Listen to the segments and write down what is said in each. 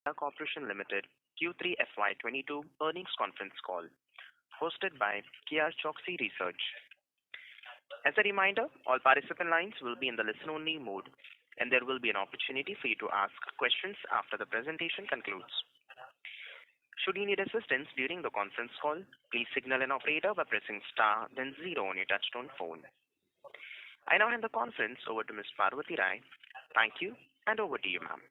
Minda Corporation Limited Q3FY22 Earnings Conference Call, hosted by KR Choksey Research. As a reminder, all participant lines will be in the listen-only mode, and there will be an opportunity for you to ask questions after the presentation concludes. Should you need assistance during the conference call, please signal an operator by pressing star then 0 on your touchtone phone. I now hand the conference over to Ms. Parvati Rai. Thank you, and over to you, ma'am.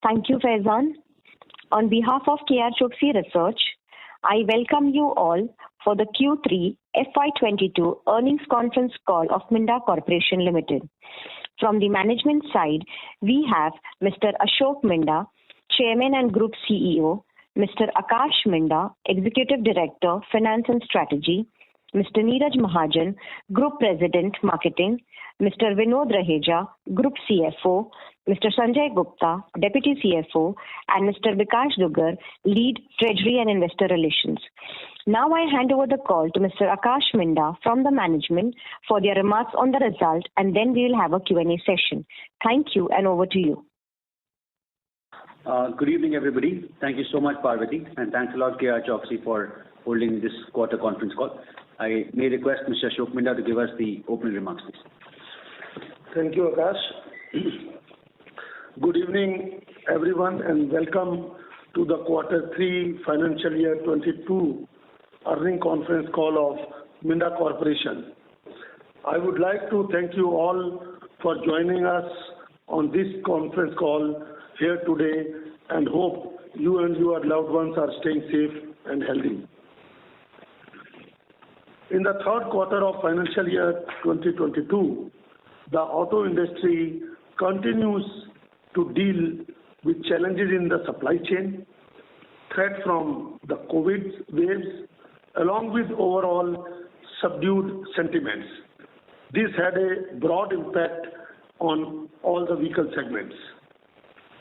Thank you, Faizan. On behalf of KR Choksey Research, I welcome you all for the Q3 FY22 earnings conference call of Minda Corporation Limited. From the management side, we have Mr. Ashok Minda, Chairman and Group CEO, Mr. Akash Minda, Executive Director, Finance and Strategy, Mr. Neeraj Mahajan, Group President, Marketing, Mr. Vinod Raheja, Group CFO, Mr. Sanjay Gupta, Deputy CFO, and Mr. Vikash Dugar, Lead Treasury and Investor Relations. Now I hand over the call to Mr. Akash Minda from the management for their remarks on the result, and then we will have a Q&A session. Thank you, and over to you. Good evening, everybody. Thank you so much, Parvati, and thanks a lot, KR Choksey, for holding this quarter conference call. I may request Mr. Ashok Minda to give us the opening remarks, please. Thank you, Akash. Good evening, everyone, and welcome to the Quarter 3 Financial Year 22 earnings conference call of Minda Corporation. I would like to thank you all for joining us on this conference call here today, and hope you and your loved ones are staying safe and healthy. In the third quarter of financial year 2022, the auto industry continues to deal with challenges in the supply chain, threat from the COVID waves, along with overall subdued sentiments. This had a broad impact on all the vehicle segments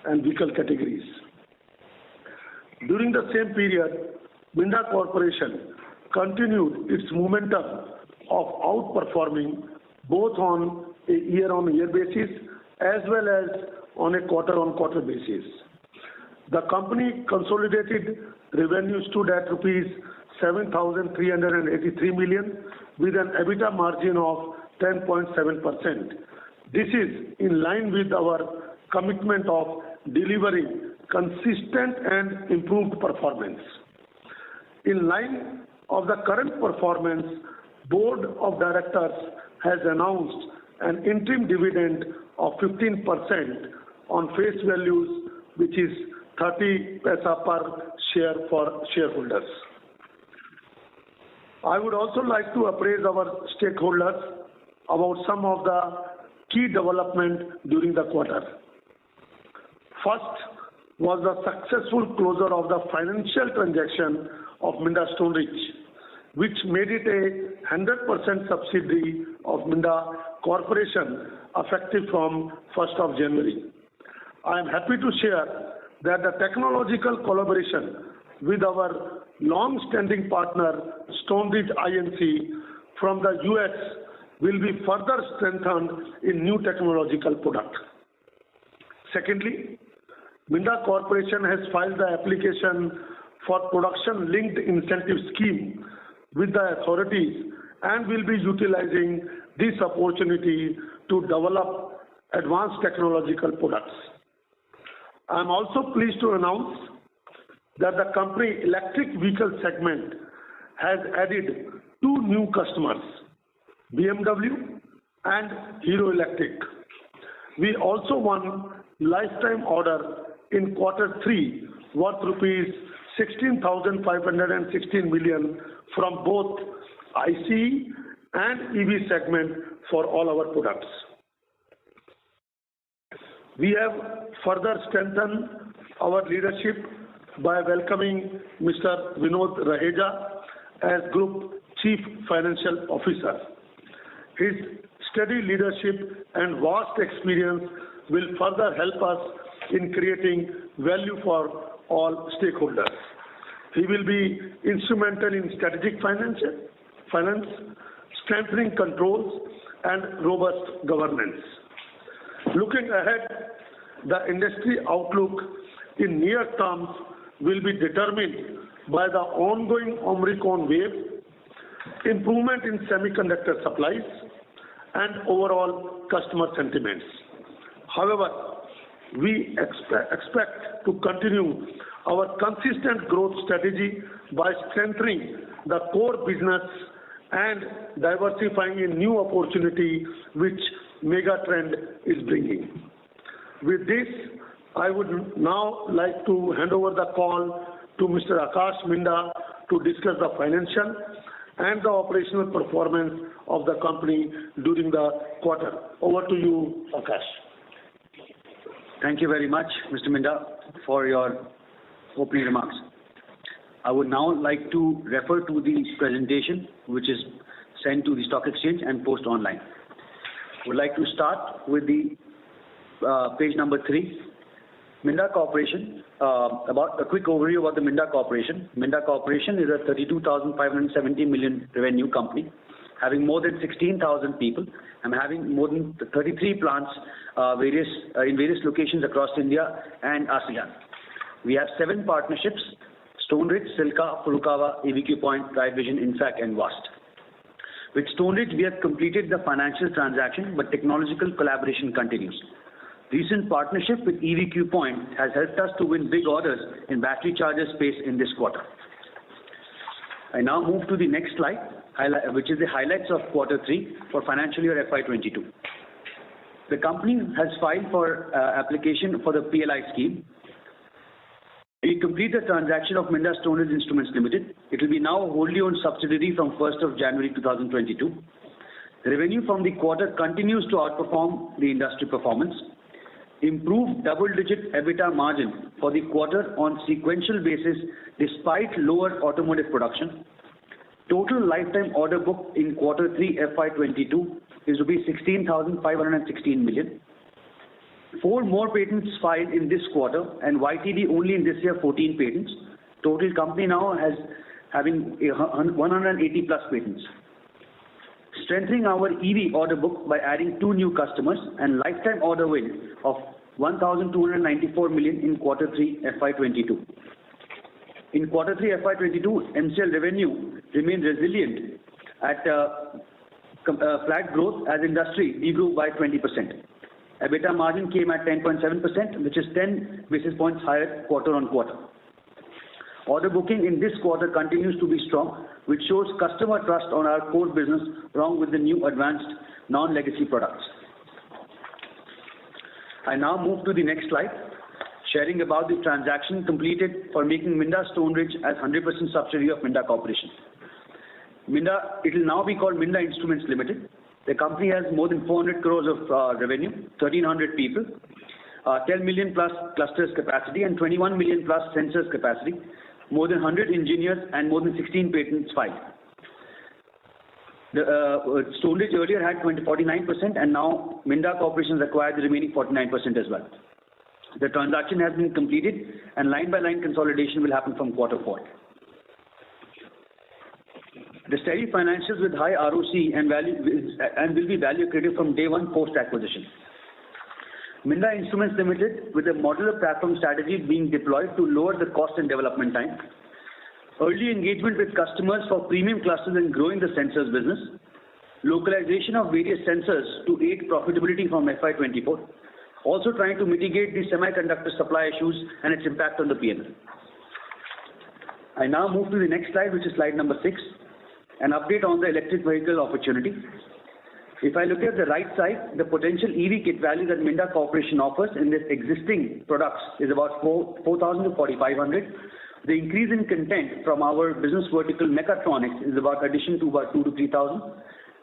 and vehicle categories. During the same period, Minda Corporation continued its momentum of outperforming both on a year-on-year basis as well as on a quarter-on-quarter basis. The company consolidated revenue stood at rupees 7,383 million with an EBITDA margin of 10.7%. This is in line with our commitment of delivering consistent and improved performance. In line of the current performance, Board of Directors has announced an interim dividend of 15% on face values, which is 30 paisa per share for shareholders. I would also like to appraise our stakeholders about some of the key development during the quarter. First was the successful closure of the financial transaction of Minda Stoneridge, which made it a 100% subsidiary of Minda Corporation effective from 1st of January. I am happy to share that the technological collaboration with our long-standing partner Stoneridge Inc. from the US will be further strengthened in new technological product. Secondly, Minda Corporation has filed the application for production-linked incentive scheme with the authorities and will be utilizing this opportunity to develop advanced technological products. I am also pleased to announce that the company electric vehicle segment has added 2 new customers, BMW and Hero Electric. We also won lifetime order in quarter 3 worth rupees 16,516 million from both ICE and EV segment for all our products. We have further strengthened our leadership by welcoming Mr. Vinod Raheja as Group Chief Financial Officer. His steady leadership and vast experience will further help us in creating value for all stakeholders. He will be instrumental in strategic finance, strengthening controls, and robust governance. Looking ahead, the industry outlook in near term will be determined by the ongoing Omicron wave, improvement in semiconductor supplies, and overall customer sentiments. However, we expect to continue our consistent growth strategy by strengthening the core business and diversifying in new opportunity which mega trend is bringing. With this, I would now like to hand over the call to Mr. Akash Minda to discuss the financial and the operational performance of the company during the quarter. Over to you, Akash. Thank you very much, Mr. Minda, for your opening remarks. I would now like to refer to the presentation which is sent to the stock exchange and post online. I would like to start with the page number 3. Minda Corporation, about a quick overview about the Minda Corporation. Minda Corporation is a 32,570 million revenue company, having more than 16,000 people and having more than 33 plants in various locations across India and ASEAN. We have 7 partnerships: Stoneridge, Silka, Furukawa, EVQ Point, Drive Vision, Infac, and Vast. With Stoneridge, we have completed the financial transaction, but technological collaboration continues. Recent partnership with EVQ Point has helped us to win big orders in battery charger space in this quarter. I now move to the next slide, which is the highlights of Q3 for financial year FY22. The company has filed for application for the PLI scheme. We complete the transaction of Minda Stoneridge Instruments Limited. It will be now a wholly owned subsidiary from 1st of January 2022. The revenue from the quarter continues to outperform the industry performance. Improved double-digit EBITDA margin for the quarter on sequential basis despite lower automotive production. Total lifetime order book in Q3 FY22 is rupees 16,516 million. 4 more patents filed in this quarter, and YTD only in this year 14 patents. Total company now having 180 plus patents. Strengthening our EV order book by adding 2 new customers and lifetime order win of 1,294 million in Q3 FY22. In Q3 FY22, MCL revenue remained resilient at flat growth as industry degrew by 20%. EBITDA margin came at 10.7%, which is 10 basis points higher quarter on quarter. Order booking in this quarter continues to be strong, which shows customer trust on our core business along with the new advanced non-legacy products. I now move to the next slide, sharing about the transaction completed for making Minda Stoneridge as 100% subsidiary of Minda Corporation. It will now be called Minda Instruments Limited. The company has more than 400 crores of revenue, 1,300 people, 10 million plus clusters capacity and 21 million plus sensors capacity, more than 100 engineers and more than 16 patents filed. Stoneridge earlier had 49% and now Minda Corporation has acquired the remaining 49% as well. The transaction has been completed and line by line consolidation will happen from Q4. The steady financials with high ROC and will be value accretive from day one post acquisition. Minda Instruments Limited with a modular platform strategy being deployed to lower the cost and development time. Early engagement with customers for premium clusters and growing the sensors business. Localization of various sensors to aid profitability from FY24. Also trying to mitigate the semiconductor supply issues and its impact on the P&L. I now move to the next slide, which is slide number 6. An update on the electric vehicle opportunity. If I look at the right side, the potential EV kit value that Minda Corporation offers in its existing products is about 4,000 to 4,500. The increase in content from our business vertical mechatronics is about addition to about 2,000 to 3,000,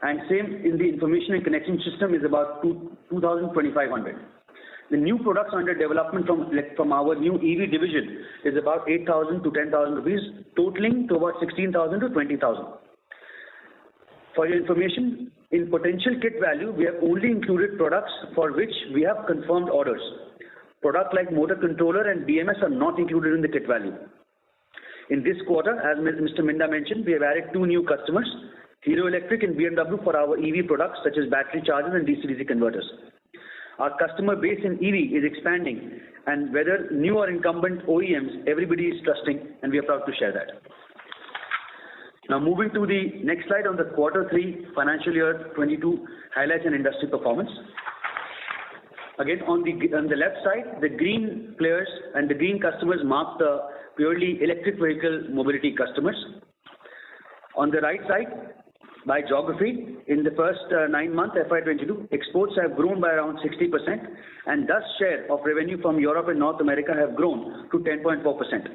and same in the information and connection system is about 2,000 to 2,500. The new products under development from our new EV division is about 8,000 to 10,000 rupees, totaling to about 16,000 to 20,000. For your information, in potential kit value, we have only included products for which we have confirmed orders. Products like motor controller and BMS are not included in the kit value. In this quarter, as Mr. Minda mentioned, we have added 2 new customers, Hero Electric and BMW for our EV products such as battery chargers and DC-DC converters. Our customer base in EV is expanding, and whether new or incumbent OEMs, everybody is trusting, and we are proud to share that. Now moving to the next slide on the Q3 financial year 22 highlights and industry performance. Again, on the left side, the green players and the green customers mark the purely electric vehicle mobility customers. On the right side, by geography, in the first 9 months FY22, exports have grown by around 60%, and thus share of revenue from Europe and North America have grown to 10.4%.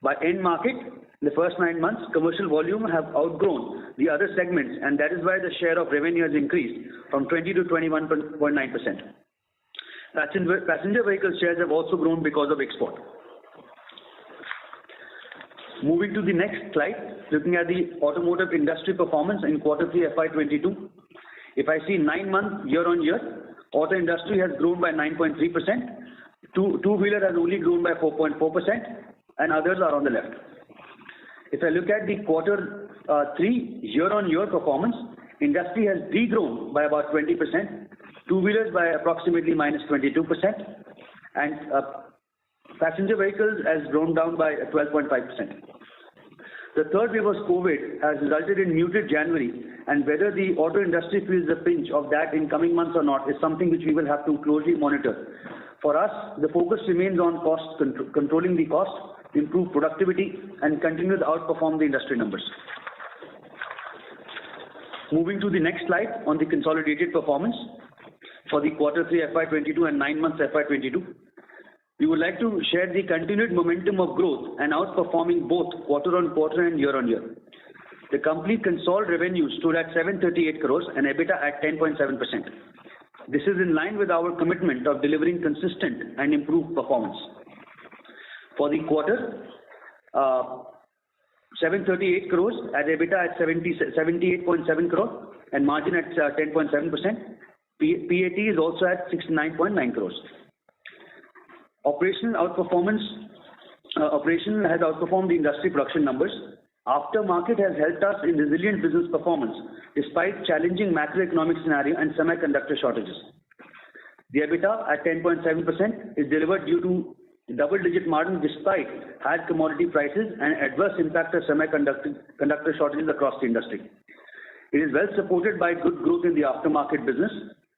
By end market, the first 9 months, commercial volume have outgrown the other segments, and that is why the share of revenue has increased from 20 to 21.9%. Passenger vehicle shares have also grown because of export. Moving to the next slide, looking at the automotive industry performance in Q3 FY22. If I see 9 months year-on-year, auto industry has grown by 9.3%. Two-wheeler has only grown by 4.4%, and others are on the left. If I look at the Q3 year-on-year performance, industry has degrown by about 20%, two-wheelers by approximately minus 22%, and passenger vehicles has grown down by 12.5%. The third wave of COVID has resulted in muted January, and whether the auto industry feels the pinch of that in coming months or not is something which we will have to closely monitor. For us, the focus remains on cost controlling the cost, improve productivity, and continue to outperform the industry numbers. Moving to the next slide on the consolidated performance for the Q3 FY22 and 9 months FY22. We would like to share the continued momentum of growth and outperforming both quarter-on-quarter and year-on-year. The company consolidated revenue stood at 738 crores and EBITDA at 10.7%. This is in line with our commitment of delivering consistent and improved performance. For the quarter, 738 crores and EBITDA at 78.7 crore and margin at 10.7%. PAT is also at 69.9 crores. Operation has outperformed the industry production numbers. Aftermarket has helped us in resilient business performance despite challenging macroeconomic scenario and semiconductor shortages. The EBITDA at 10.7% is delivered due to double-digit margin despite high commodity prices and adverse impact of semiconductor shortages across the industry. It is well supported by good growth in the aftermarket business,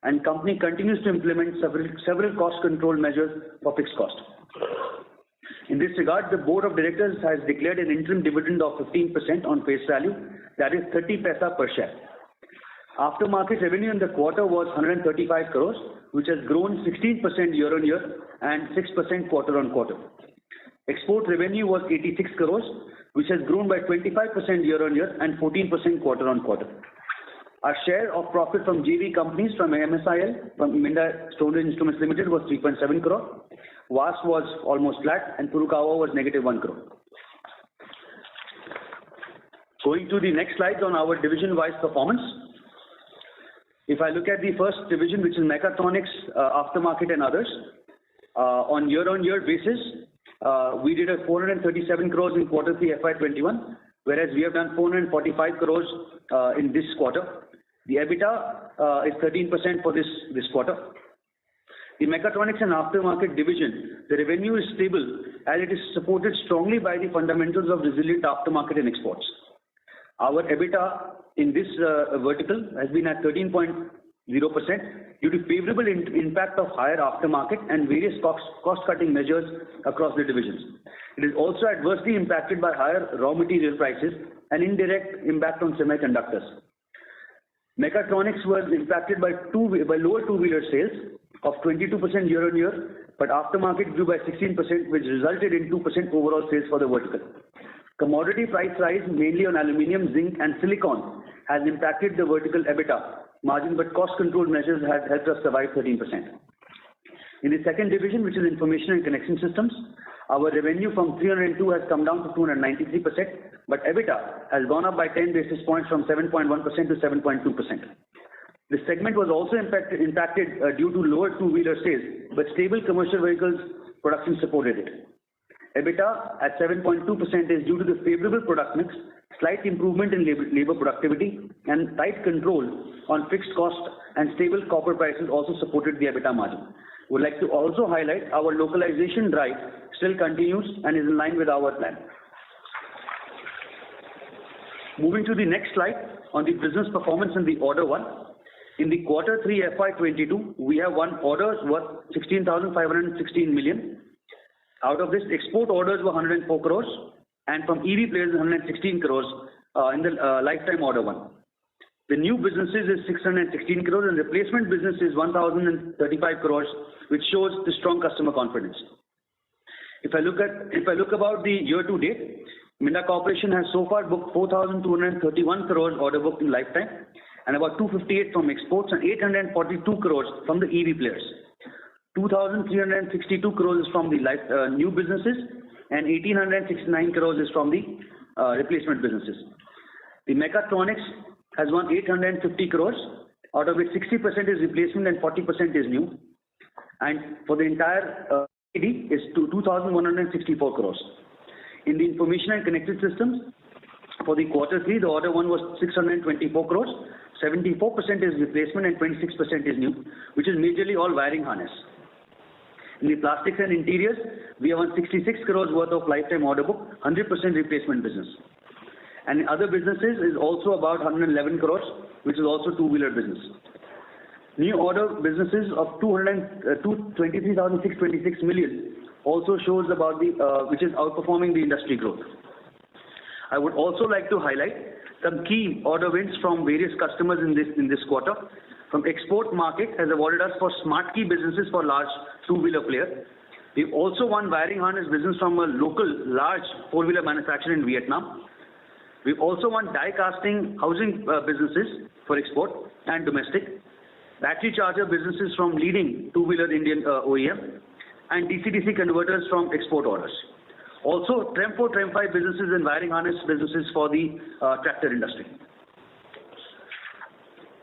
and company continues to implement several cost control measures for fixed cost. In this regard, the board of directors has declared an interim dividend of 15% on face value, that is 30 paisa per share. Aftermarket revenue in the quarter was 135 crores, which has grown 16% year-on-year and 6% quarter-on-quarter. Export revenue was 86 crores, which has grown by 25% year-on-year and 14% quarter-on-quarter. Our share of profit from JV companies from MSIL, from Minda Corporation Instruments Limited, was 3.7 crore. VAS was almost flat, and Furukawa was negative 1 crore. Going to the next slide on our division-wise performance. If I look at the first division, which is mechatronics, aftermarket, and others, on year-on-year basis, we did a 437 crores in Q3 FY21, whereas we have done 445 crores in this quarter. The EBITDA is 13% for this quarter. The mechatronics and aftermarket division, the revenue is stable as it is supported strongly by the fundamentals of resilient aftermarket and exports. Our EBITDA in this vertical has been at 13.0% due to favorable impact of higher aftermarket and various cost-cutting measures across the divisions. It is also adversely impacted by higher raw material prices and indirect impact on semiconductors. Mechatronics was impacted by lower two-wheeler sales of 22% year-on-year, but aftermarket grew by 16%, which resulted in 2% overall sales for the vertical. Commodity price rise, mainly on aluminium, zinc, and silicon, has impacted the vertical EBITDA margin, but cost control measures have helped us survive 13%. In the second division, which is information and connection systems, our revenue from 302 has come down to 293%, but EBITDA has gone up by 10 basis points from 7.1% to 7.2%. The segment was also impacted due to lower two-wheeler sales, but stable commercial vehicles production supported it. EBITDA at 7.2% is due to the favorable product mix, slight improvement in labor productivity, and tight control on fixed cost and stable copper prices also supported the EBITDA margin. Would like to also highlight our localization drive still continues and is in line with our plan. Moving to the next slide on the business performance in the order one. In the Q3 FY22, we have won orders worth 16,516 million. Out of this, export orders were 104 crores, and from EV players 116 crores in the lifetime order one. The new businesses is 616 crores and replacement business is 1,035 crores, which shows the strong customer confidence. If I look about the year to date, Minda Corporation has so far booked 4,231 crores order book in lifetime, and about 258 from exports and 842 crores from the EV players. 2,362 crores is from the new businesses and 1,869 crores is from the replacement businesses. The mechatronics has won 850 crores, out of which 60% is replacement and 40% is new. And for the entire ED is 2,164 crores. In the information and connected systems, for the Q3, the order one was 624 crores, 74% is replacement and 26% is new, which is majorly all wiring harness. In the plastics and interiors, we have won 66 crores worth of lifetime order book, 100% replacement business. And in other businesses is also about 111 crores, which is also two-wheeler business. New order businesses of 23,626 million also shows about the which is outperforming the industry growth. I would also like to highlight some key order wins from various customers in this quarter. From export market has awarded us for smart key businesses for large two-wheeler player. We've also won wiring harness business from a local large four-wheeler manufacturer in Vietnam. We've also won die casting housing businesses for export and domestic, battery charger businesses from leading two-wheeler Indian OEM, and DC-DC converters from export orders. Also, TREM 4, TREM 5 businesses and wiring harness businesses for the tractor industry.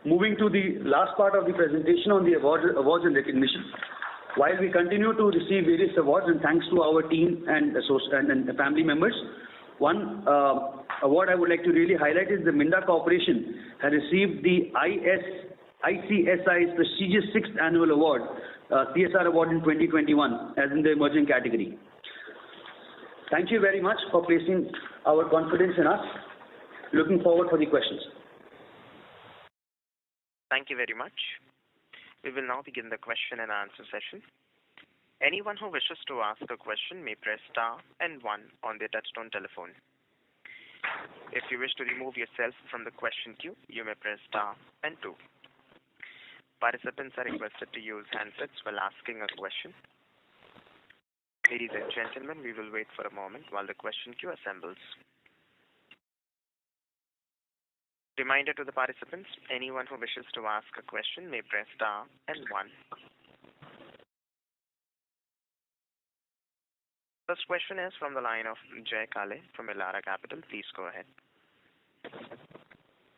Moving to the last part of the presentation on the awards and recognition. While we continue to receive various awards, and thanks to our team and family members, one award I would like to really highlight is the Minda Corporation has received the ICSI's prestigious 6th annual award, CSR award in 2021, as in the emerging category. Thank you very much for placing our confidence in us. Looking forward for the questions. Thank you very much. We will now begin the question and answer session. Anyone who wishes to ask a question may press star and 1 on their touchtone telephone. If you wish to remove yourself from the question queue, you may press star and 2. Participants are requested to use handsets while asking a question. Ladies and gentlemen, we will wait for a moment while the question queue assembles. Reminder to the participants, anyone who wishes to ask a question may press star and 1. First question is from the line of Jay Kale from Elara Capital. Please go ahead.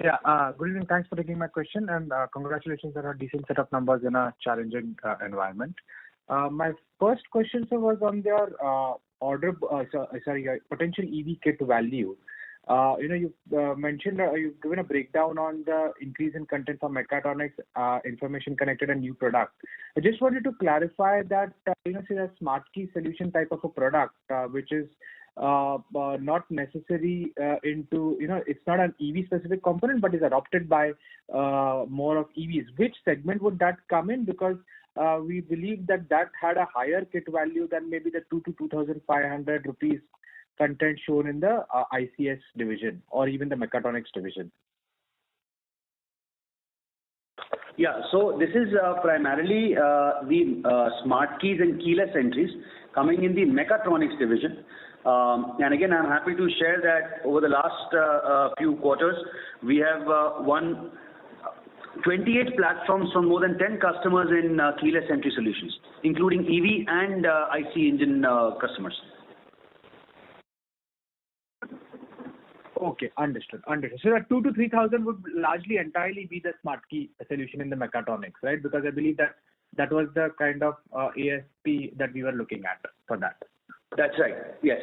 Yeah, good evening. Thanks for taking my question, and congratulations on a decent set of numbers in a challenging environment. My first question, sir, was on your potential EV kit value. You've mentioned you've given a breakdown on the increase in content for mechatronics, information connected, and new product. I just wanted to clarify that say a smart key solution type of a product, which is not necessary into it's not an EV specific component, but is adopted by more of EVs. Which segment would that come in? Because we believe that had a higher kit value than maybe the 2,000 to 2,500 rupees content shown in the ICS division or even the mechatronics division. Yeah, so this is primarily the smart keys and keyless entries coming in the mechatronics division. And again, I'm happy to share that over the last few quarters, we have won 28 platforms from more than 10 customers in keyless entry solutions, including EV and IC engine customers. Okay, understood. So that 2,000 to 3,000 would largely entirely be the smart key solution in the mechatronics, right? Because I believe that was the kind of ASP that we were looking at for that. That's right. Yes.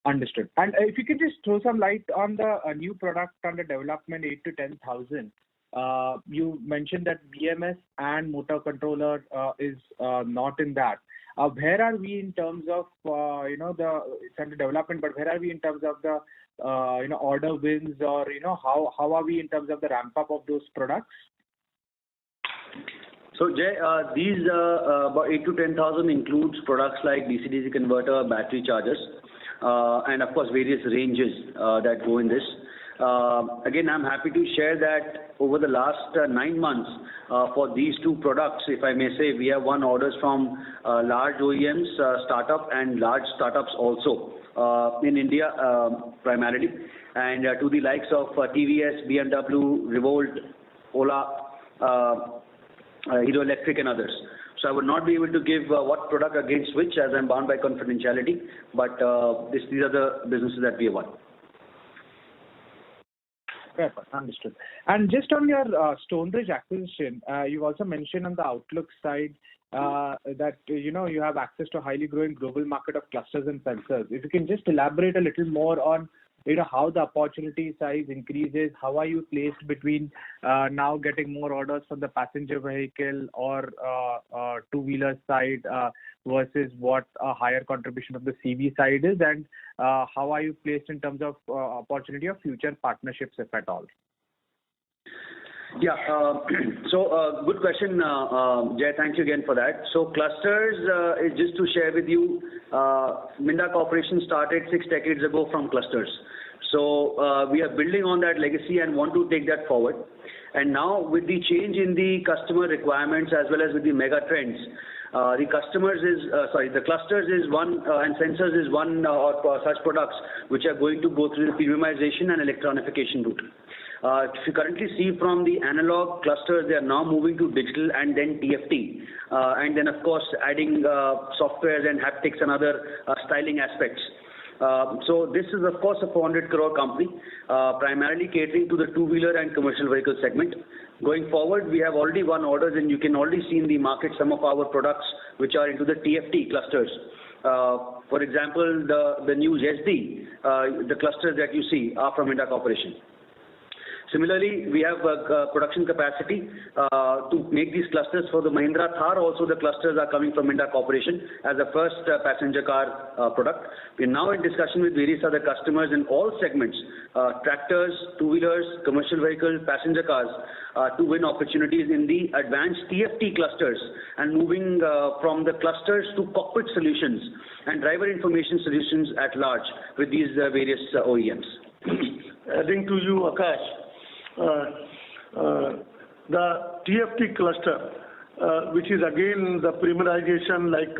Understood. And if you could just throw some light on the new product under development, 8 to 10,000. You mentioned that BMS and motor controller is not in that. Where are we in terms of it's under development, but where are we in terms of the order wins, or how are we in terms of the ramp up of those products? So Jay, these about 8 to 10,000 includes products like DC-DC converter, battery chargers, and of course various ranges that go in this. Again, I'm happy to share that over the last 9 months for these two products, if I may say, we have won orders from large OEMs, startup and large startups also in India primarily, and to the likes of TVS, BMW, Revolt, Ola, Hero Electric and others. So I would not be able to give what product against which, as I'm bound by confidentiality, but these are the businesses that we have won. Fair, understood. And just on your Stonebridge acquisition, you also mentioned on the outlook side that you have access to a highly growing global market of clusters and sensors. If you can just elaborate a little more on how the opportunity size increases, how are you placed between now getting more orders from the passenger vehicle or two-wheeler side versus what a higher contribution of the CV side is, and how are you placed in terms of opportunity of future partnerships, if at all? Yeah, so good question, Jay. Thank you again for that. So clusters is just to share with you, Minda Corporation started 6 decades ago from clusters. So we are building on that legacy and want to take that forward. And now with the change in the customer requirements as well as with the mega trends, the clusters is one and sensors is one or such products which are going to go through the premiumization and electronification route. If you currently see from the analog clusters, they are now moving to digital and then TFT, and then of course adding softwares and haptics and other styling aspects. So this is of course a 400 crore company, primarily catering to the two-wheeler and commercial vehicle segment. Going forward, we have already won orders, and you can already see in the market some of our products which are into the TFT clusters. For example, the new SD, the clusters that you see are from Minda Corporation. Similarly, we have production capacity to make these clusters for the Mahindra Thar. Also, the clusters are coming from Minda Corporation as a first passenger car product. We are now in discussion with various other customers in all segments, tractors, two-wheelers, commercial vehicles, passenger cars, to win opportunities in the advanced TFT clusters and moving from the clusters to cockpit solutions and driver information solutions at large with these various OEMs. Adding to you, Akash, the TFT cluster, which is again the premiumization, like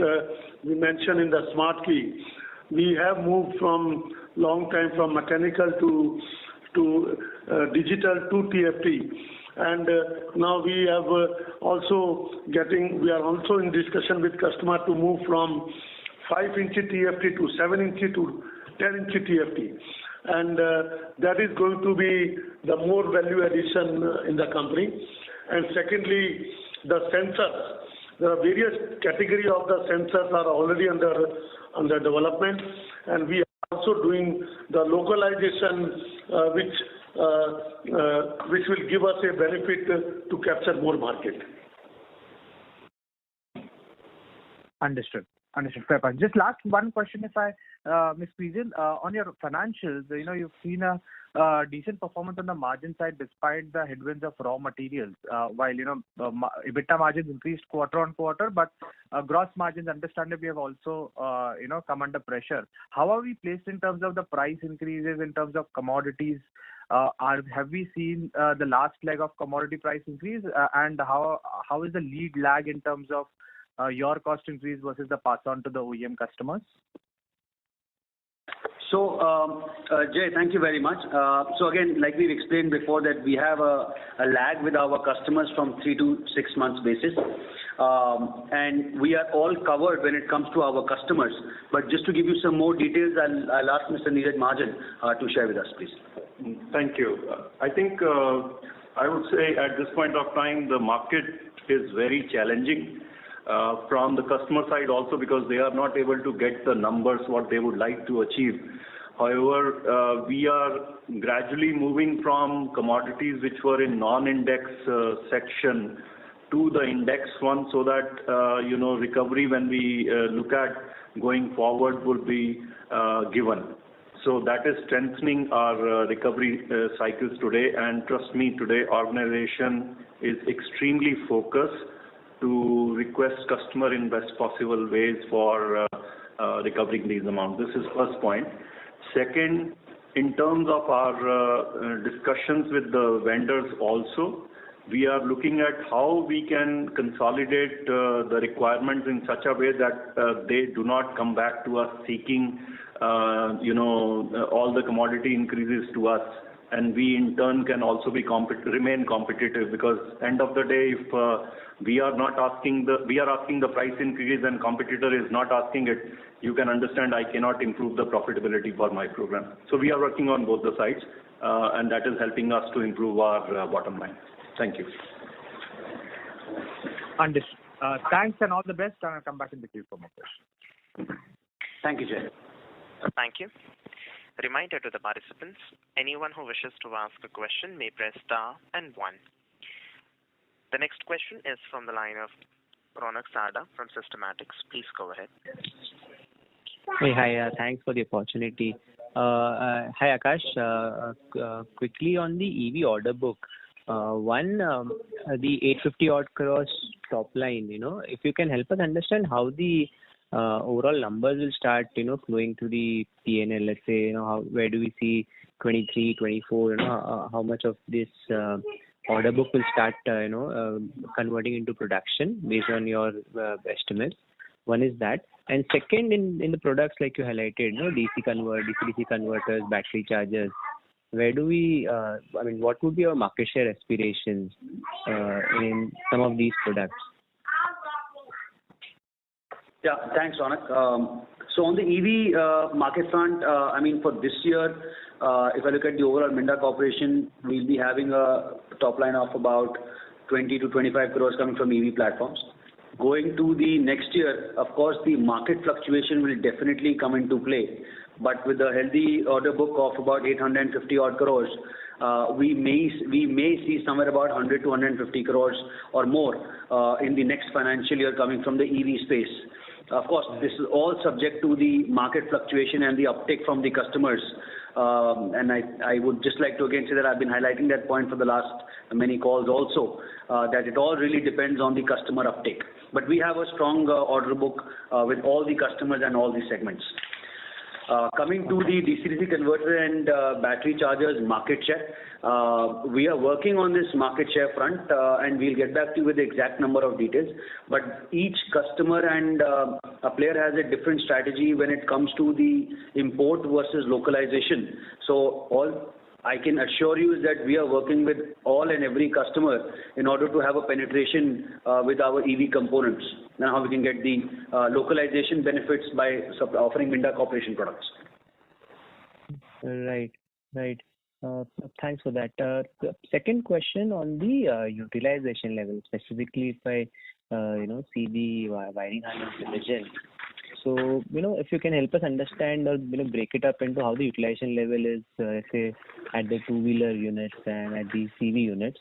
we mentioned in the smart key, we have moved from long time from mechanical to digital to TFT, and now we have we are also in discussion with customer to move from 5-inch TFT to 7-inch to 10-inch TFT. And that is going to be the more value addition in the company. And secondly, the sensors. There are various categories of the sensors are already under development, and we are also doing the localization, which will give us a benefit to capture more market. Understood. Fair point. Just last one question, if I may squeeze in. On your financials, you've seen a decent performance on the margin side despite the headwinds of raw materials. While EBITDA margins increased quarter on quarter, but gross margins understandably have also come under pressure. How are we placed in terms of the price increases, in terms of commodities? Have we seen the last leg of commodity price increase, and how is the lead lag in terms of your cost increase versus the pass on to the OEM customers? So, Jay, thank you very much. So again, like we've explained before, that we have a lag with our customers from 3 to 6 months basis, and we are all covered when it comes to our customers. But just to give you some more details, I'll ask Mr. Neeraj Mahajan to share with us, please. Thank you. I think I would say at this point of time the market is very challenging. from the customer side also, because they are not able to get the numbers what they would like to achieve. However, we are gradually moving from commodities which were in non-index section to the index one, so that recovery when we look at going forward will be given. So that is strengthening our recovery cycles today, and trust me, today organization is extremely focused to request customer in best possible ways for recovering these amounts. This is first point. Second, in terms of our discussions with the vendors also, we are looking at how we can consolidate the requirements in such a way that they do not come back to us seeking all the commodity increases to us, and we in turn can also be remain competitive, because end of the day, if we are asking the price increase and competitor is not asking it, you can understand I cannot improve the profitability for my program. So we are working on both the sides, and that is helping us to improve our bottom line. Thank you. Understood. Thanks and all the best, and I'll come back in the queue for more questions. Thank you, Jay. Thank you. A reminder to the participants, anyone who wishes to ask a question may press star and 1. The next question is from the line of Ronak Sarda from Systematics. Please go ahead. Hey, hi. Thanks for the opportunity. Hi, Akash. Quickly on the EV order book. The 850 odd crores top line, if you can help us understand how the overall numbers will start, flowing to the P&L. Let's say, where do we see 23, 24, how much of this order book will start, converting into production based on your estimates. One is that. And second, in the products like you highlighted, DC-DC converters, battery chargers, where do we, what would be our market share aspirations in some of these products? Yeah, thanks, Ronak. So on the EV market front, for this year, if I look at the overall Minda Corporation, we'll be having a top line of about 20 to 25 crores coming from EV platforms. Going to the next year, of course, the market fluctuation will definitely come into play. But with a healthy order book of about 850 odd crores, we may see somewhere about 100 to 150 crores or more in the next financial year coming from the EV space. Of course, this is all subject to the market fluctuation and the uptake from the customers. And I would just like to again say that I've been highlighting that point for the last many calls also, that it all really depends on the customer uptake. But we have a strong order book with all the customers and all the segments. Coming to the DC-DC converter and battery chargers market share, we are working on this market share front, and we'll get back to you with the exact number of details. But each customer and a player has a different strategy when it comes to the import versus localization. So all I can assure you is that we are working with all and every customer in order to have a penetration with our EV components, and how we can get the localization benefits by offering Minda Corporation products. Right. Thanks for that. The second question on the utilization level, specifically if I see the wiring harness division. So, if you can help us understand or, break it up into how the utilization level is, say, at the two-wheeler units and at the CV units.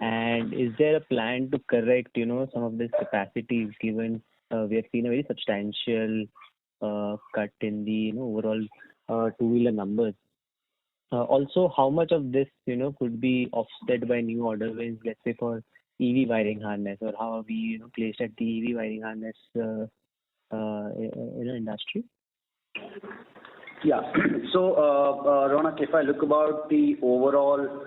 And is there a plan to correct, some of these capacities, given we have seen a very substantial cut in the, overall two-wheeler numbers? Also, how much of this, could be offset by new order wins, let's say, for EV wiring harness, or how are we, placed at the EV wiring harness industry? Yeah. So, Ronak, if I look about the overall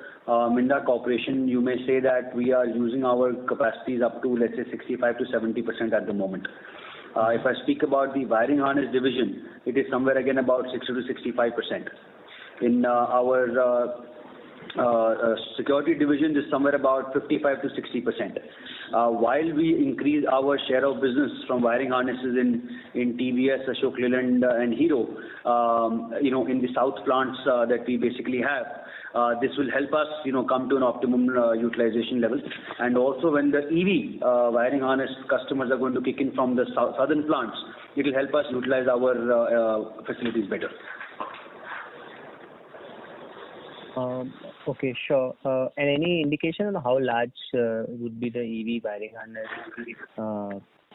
Minda Corporation, you may say that we are using our capacities up to, let's say, 65 to 70% at the moment. If I speak about the wiring harness division, it is somewhere again about 60 to 65%. In our security division is somewhere about 55 to 60%. While we increase our share of business from wiring harnesses in TVS, Ashok Leyland, and Hero, in the south plants that we basically have, this will help us, come to an optimum utilization level. And also when the EV wiring harness customers are going to kick in from the southern plants, it will help us utilize our facilities better. Okay, sure. And any indication on how large would be the EV wiring harness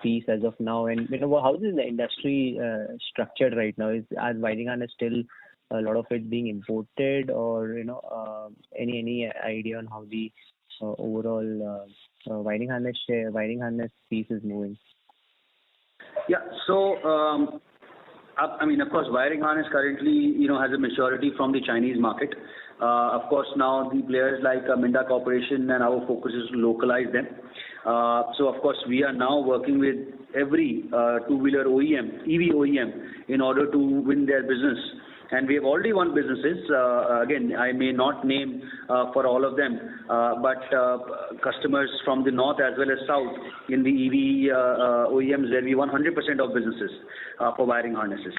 piece as of now? And how is the industry structured right now? Are wiring harness still a lot of it being imported, or any idea on how the overall wiring harness piece is moving? Yeah. So of course, wiring harness currently has a maturity from the Chinese market. Of course, now the players like Minda Corporation, and our focus is to localize them. So of course, we are now working with every two-wheeler OEM, EV OEM, in order to win their business. And we have already won businesses. Again, I may not name for all of them, but customers from the north as well as south in the EV OEMs, where we won 100% of businesses for wiring harnesses.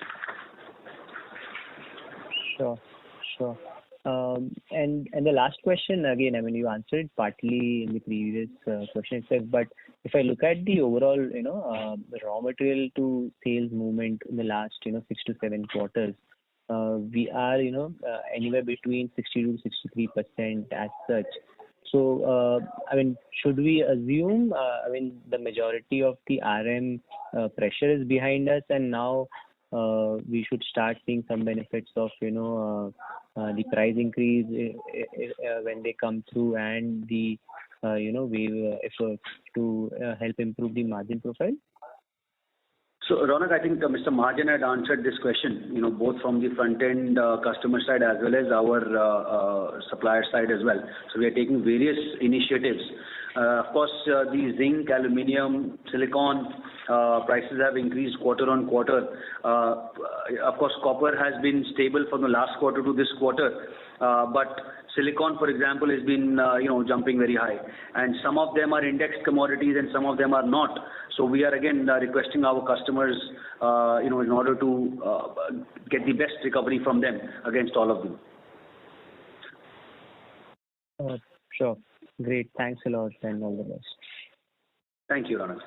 Sure. And the last question, again, you answered partly in the previous question itself, but if I look at the overall, the raw material to sales movement in the last, 6 to 7 quarters, we are, anywhere between 60 to 63% as such. So, should we assume, the majority of the RM pressure is behind us, and now we should start seeing some benefits of, the price increase when they come through, and the, efforts to help improve the margin profile? So, Ronak, I think Mr. Mahajan had answered this question, both from the front-end customer side as well as our supplier side as well. So we are taking various initiatives. Of course, the zinc, aluminium, silicon prices have increased quarter on quarter. Of course, copper has been stable from the last quarter to this quarter, but silicon, for example, has been jumping very high, and some of them are indexed commodities and some of them are not. So we are again requesting our customers, in order to get the best recovery from them against all of them. Sure. Great. Thanks a lot, and all the best. Thank you, Ronak.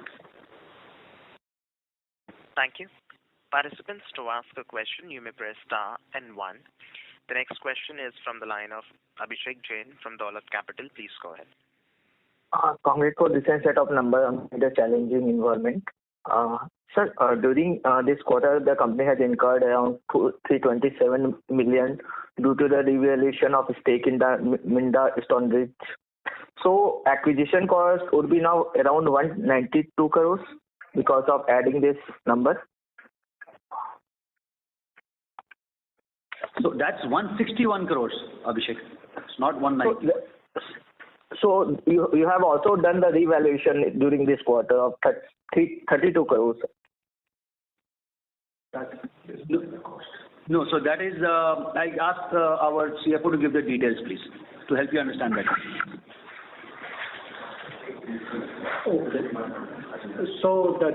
Thank you. Participants, to ask a question, you may press star and 1. The next question is from the line of Abhishek Jain from Dolat Capital. Please go ahead. Congrats for this set of numbers in the challenging environment. Sir, during this quarter, the company has incurred around 327 million due to the revaluation of stake in the Minda Stonebridge. So acquisition cost would be now around 192 crores because of adding this number. So that's 161 crores, Abhishek. It's not 190. So you have also done the revaluation during this quarter of 32 crores. No, so that is, I asked our CFO to give the details, please, to help you understand better. So the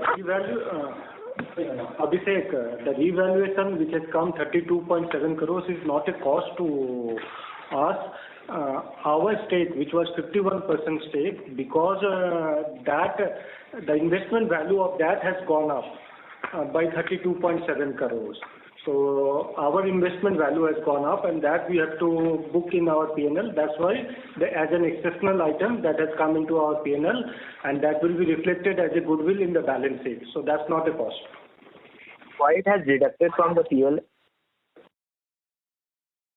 Abhishek, the revaluation which has come 32.7 crores is not a cost to us. Our stake, which was 51% stake, because that the investment value of that has gone up by 32.7 crores. So our investment value has gone up, and that we have to book in our P&L. That's why, as an exceptional item, that has come into our P&L, and that will be reflected as a goodwill in the balance sheet. So that's not a cost. Why it has deducted from the P&L?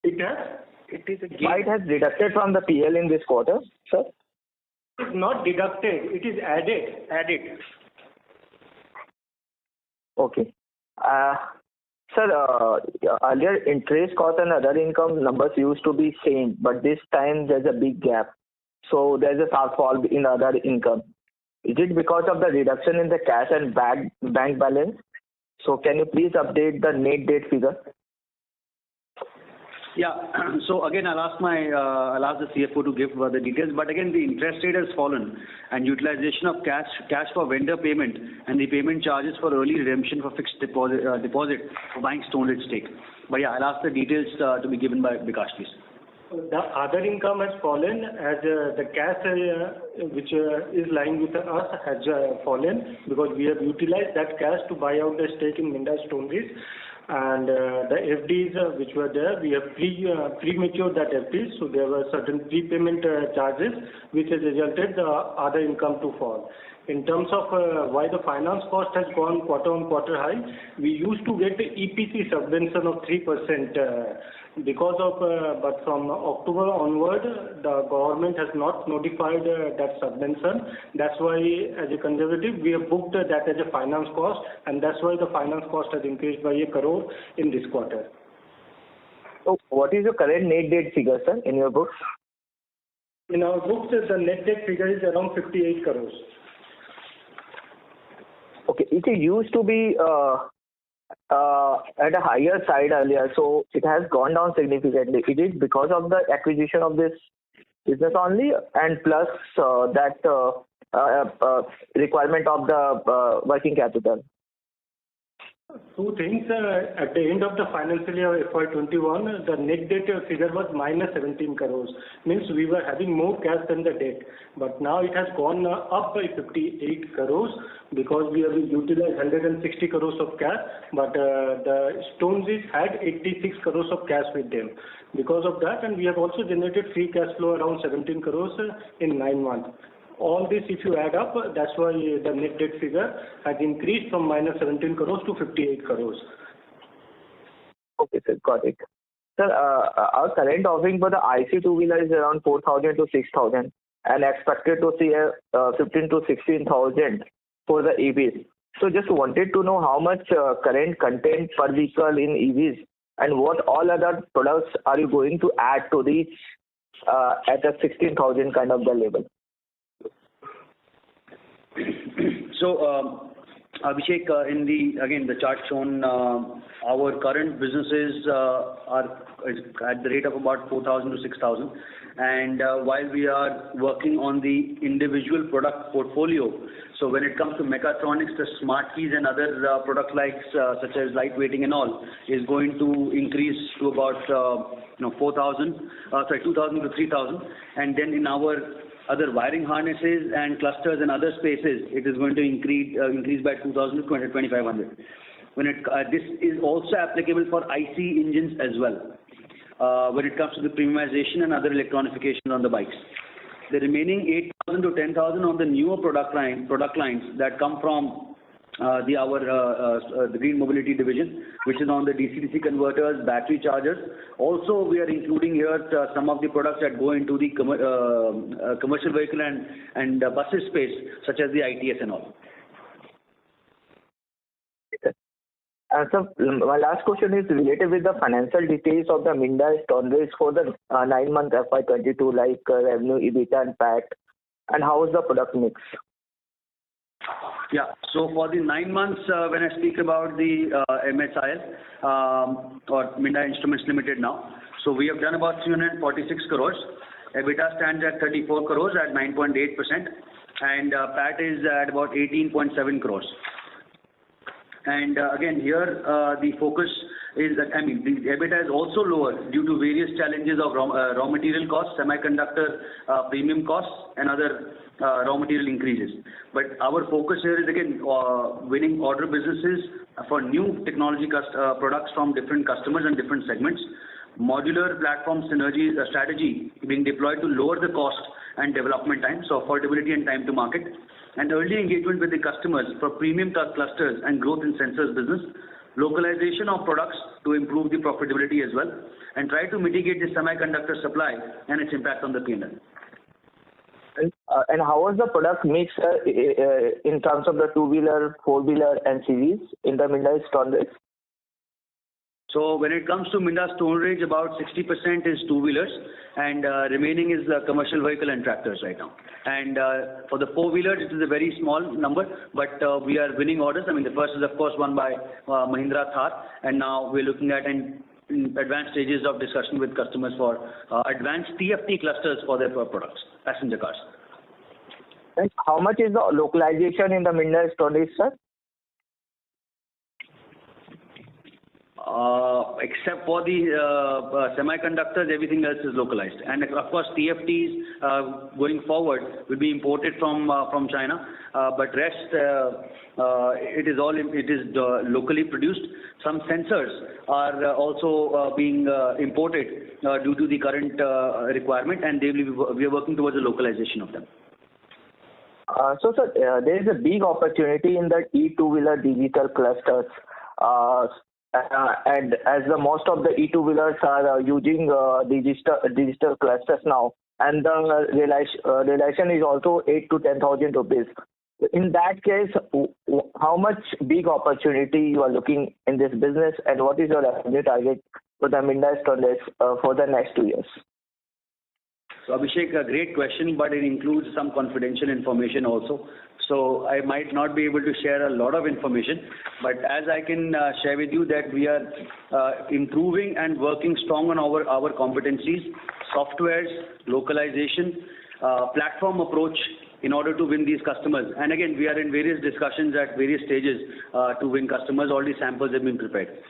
Why it has deducted from the P&L in this quarter, sir? It's not deducted. It is added. Okay. Sir, earlier interest cost and other income numbers used to be same, but this time there's a big gap. So there's a sharp fall in other income. Is it because of the reduction in the cash and bank balance? So can you please update the net debt figure? Yeah. So again, I'll ask the CFO to give the details. But again, the interest rate has fallen, and utilization of cash for vendor payment, and the payment charges for early redemption for fixed deposit for buying Stone Ridge stake. But yeah, I'll ask the details to be given by Bikash, please. The other income has fallen as the cash which is lying with us has fallen because we have utilized that cash to buy out the stake in Minda Stone Ridge. And the FDs which were there, we have prematured that FDs, so there were certain prepayment charges which has resulted the other income to fall. In terms of why the finance cost has gone quarter on quarter high, we used to get the EPC subvention of 3% because of, but from October onward, the government has not notified that subvention. That's why, as a conservative, we have booked that as a finance cost, and that's why the finance cost has increased by 1 crore in this quarter. So, what is your current net debt figure, sir, in your books? In our books, the net debt figure is around 58 crores. Okay, it used to be at a higher side earlier, so it has gone down significantly. It is because of the acquisition of this business only, and plus that requirement of the working capital. Two things. At the end of the financial year FY21, the net debt figure was minus 17 crores. Means we were having more cash than the debt. But now it has gone up by 58 crores because we have utilized 160 crores of cash. But the Stone Ridge had 86 crores of cash with them. Because of that, and we have also generated free cash flow around 17 crores in 9 months. All this, if you add up, that's why the net debt figure has increased from minus 17 crores to 58 crores. Okay, sir, got it. Sir, our current offering for the IC two-wheeler is around 4,000 to 6,000 and expected to see a 15 to 16,000 for the EVs. So just wanted to know how much current content per vehicle in EVs and what all other products are you going to add to reach at a 16,000 kind of the level? So, Abhishek, in the chart shown, our current businesses are at the rate of about 4,000 to 6,000, and while we are working on the individual product portfolio, so when it comes to mechatronics, the smart keys and other product likes such as lightweighting and all is going to increase to about 2,000 to 3,000, and then in our other wiring harnesses and clusters and other spaces, it is going to increase by 2,000 to 2,500. This is also applicable for IC engines as well. When it comes to the premiumization and other electronification on the bikes, the remaining 8,000 to 10,000 on the newer product lines that come from the Green Mobility division, which is on the DC-DC converters, battery chargers. Also, we are including here some of the products that go into the commercial vehicle and buses space, such as the ITS and all. So my last question is related with the financial details of the Minda Stone Ridge for the 9-month FY22, like revenue, EBITDA and PAT, and how is the product mix? Yeah, so for the 9 months, when I speak about the MSIL or Minda Instruments Limited now, so we have done about 346 crores. EBITDA stands at 34 crores at 9.8%, and PAT is at about 18.7 crores. And again, here the focus is that, the EBITDA is also lower due to various challenges of raw material costs, semiconductor premium costs, and other raw material increases. But our focus here is again winning order businesses for new technology products from different customers and different segments. Modular platform synergy strategy being deployed to lower the cost and development time, so affordability and time to market, and early engagement with the customers for premium clusters and growth in sensors business, localization of products to improve the profitability as well, and try to mitigate the semiconductor supply and its impact on the P&L. And how was the product mix in terms of the two-wheeler, four-wheeler and series in the Minda Stone Ridge? So when it comes to Minda Stone Ridge, about 60% is two-wheelers, and remaining is commercial vehicle and tractors right now. And for the four-wheelers, it is a very small number, but we are winning orders. The first is of course won by Mahindra Thar, and now we're looking at and in advanced stages of discussion with customers for advanced TFT clusters for their products, passenger cars. And how much is the localization in the Minda storage, sir? Except for the semiconductors, everything else is localized. And of course, TFTs going forward will be imported from China, but rest it is locally produced. Some sensors are also being imported due to the current requirement, and we are working towards the localization of them. So, sir, there is a big opportunity in the e-two-wheeler digital clusters. And as most of the e-two-wheelers are using digital clusters now, and the realization is also 8,000 to 10,000 rupees. In that case, how much big opportunity you are looking in this business, and what is your revenue target for the Minda storage for the next 2 years? So Abhishek, a great question, but it includes some confidential information also. So I might not be able to share a lot of information, but as I can share with you that we are improving and working strong on our competencies, softwares, localization, platform approach in order to win these customers. And again, we are in various discussions at various stages to win customers. All these samples have been prepared.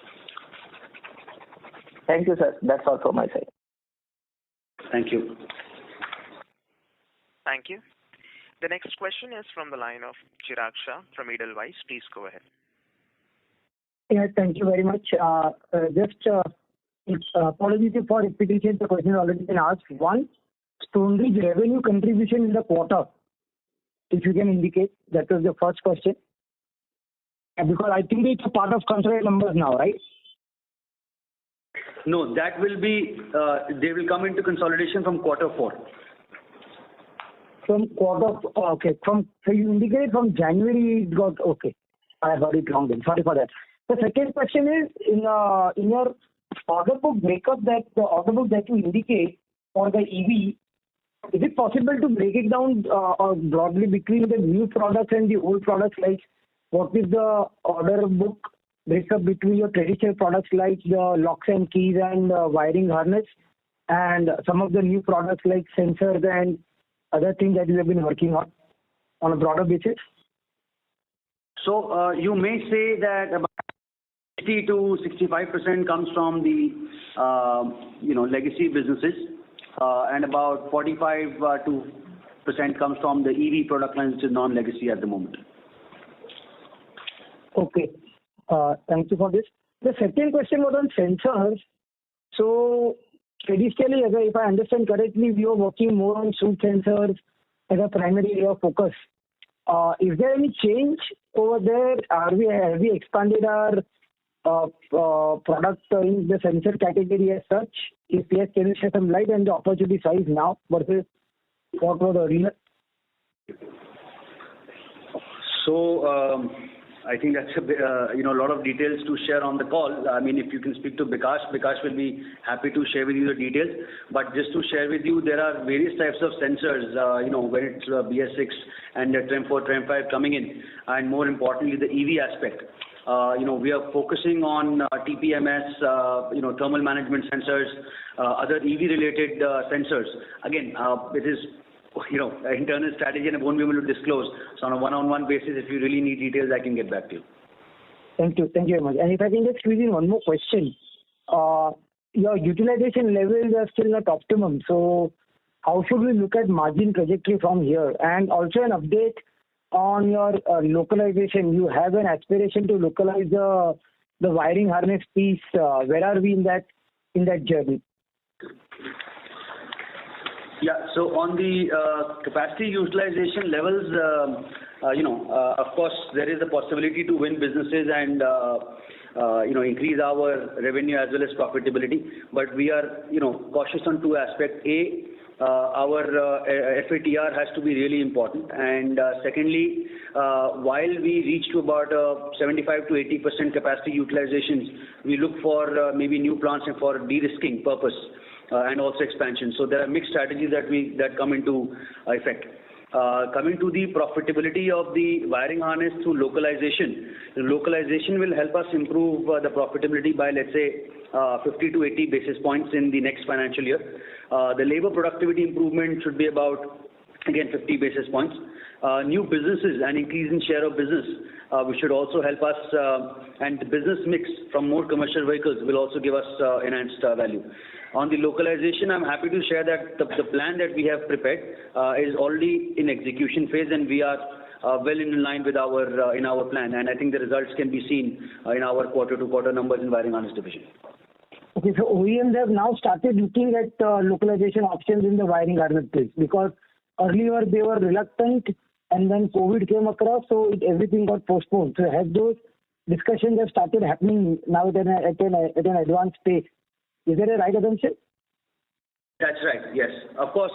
Thank you, sir. That's all from my side. Thank you. Thank you. The next question is from the line of Chirag Shah from Edelweiss. Please go ahead. Yeah, thank you very much. Apologies for repetition. The question has already been asked. One, Stoneridge revenue contribution in the quarter, if you can indicate. That was the first question. Because I think it's a part of consolidated numbers now, right? No, that will be, they will come into consolidation from quarter 4. From quarter, okay. So you indicated from January it got, okay. I got it wrong then. Sorry for that. The second question is, in your order book breakup, the order book that you indicate for the EV, is it possible to break it down broadly between the new products and the old products? Like, what is the order book breakup between your traditional products like the locks and keys and wiring harness, and some of the new products like sensors and other things that you have been working on a broader basis? So you may say that about 60 to 65% comes from the legacy businesses, and about 45% comes from the EV product lines, which is non-legacy at the moment. Okay. Thank you for this. The second question was on sensors. So traditionally, if I understand correctly, we are working more on soot sensors as a primary area of focus. Is there any change over there? Have we expanded our product in the sensor category as such? If yes, can you shed some light on the opportunity size now versus what was earlier? So I think that's a lot of details to share on the call. I mean, if you can speak to Bikash will be happy to share with you the details. But just to share with you, there are various types of sensors, when it's BS6 and TREM 4, TREM 5 coming in, and more importantly, the EV aspect. We are focusing on TPMS, thermal management sensors, other EV-related sensors. Again, it is internal strategy, and I won't be able to disclose. So on a one-on-one basis, if you really need details, I can get back to you. Thank you very much. And if I can just squeeze in one more question. Your utilization levels are still not optimum. So how should we look at margin trajectory from here? And also an update on your localization. You have an aspiration to localize the wiring harness piece. Where are we in that journey? Yeah. So on the capacity utilization levels, of course, there is a possibility to win businesses and increase our revenue as well as profitability. But we are cautious on two aspects. Our FATR has to be really important, and secondly, while we reach to about 75 to 80% capacity utilizations, we look for maybe new plants and for de-risking purpose. And also expansion. So there are mixed strategies that come into effect. Coming to the profitability of the wiring harness through localization. Localization will help us improve the profitability by, let's say, 50 to 80 basis points in the next financial year. The labor productivity improvement should be about, again, 50 basis points. New businesses and increase in share of business, which should also help us, and the business mix from more commercial vehicles will also give us enhanced value. On the localization, I'm happy to share that the plan that we have prepared is already in execution phase, and we are well in line with our in our plan. And I think the results can be seen in our quarter-to-quarter numbers in wiring harness division. Okay, so OEMs have now started looking at localization options in the wiring harness space, because earlier they were reluctant, and then COVID came across, so everything got postponed. So have those discussions have started happening now at an advanced stage? Is that a right assumption? That's right, yes. Of course,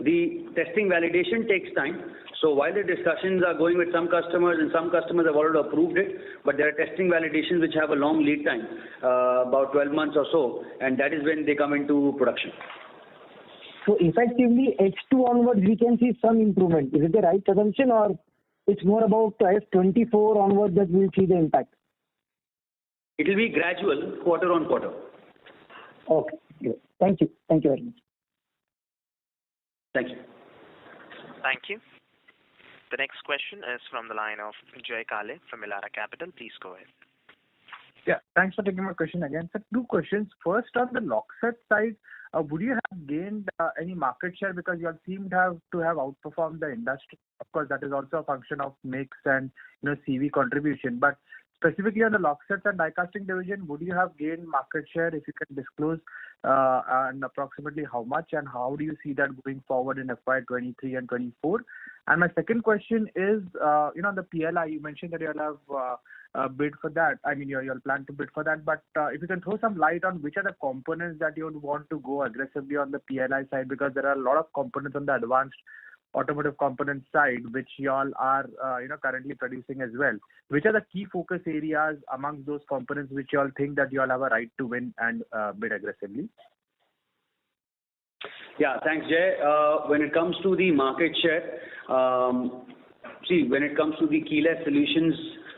the testing validation takes time. So while the discussions are going with some customers, and some customers have already approved it, but there are testing validations which have a long lead time, about 12 months or so, and that is when they come into production. So effectively, H2 onwards, we can see some improvement. Is it the right assumption, or it's more about F24 onwards that we'll see the impact? It will be gradual, quarter on quarter. Okay, great. Thank you. Thank you very much. Thank you. Thank you. The next question is from the line of Jay Kale from Elara Capital. Please go ahead. Yeah, thanks for taking my question again. So two questions. First, on the lock set side, would you have gained any market share, because you all seem to have outperformed the industry? Of course, that is also a function of mix and CV contribution. But specifically on the lock sets and die casting division, would you have gained market share, if you can disclose, and approximately how much, and how do you see that going forward in FY23 and 24? And my second question is, on the PLI, you mentioned that you all have bid for that. I mean, you all plan to bid for that. But if you can throw some light on which are the components that you would want to go aggressively on the PLI side, because there are a lot of components on the advanced automotive component side which you all are currently producing as well. Which are the key focus areas amongst those components which you all think that you all have a right to win and bid aggressively? Yeah, thanks, Jay. When it comes to the market share, when it comes to the keyless solutions,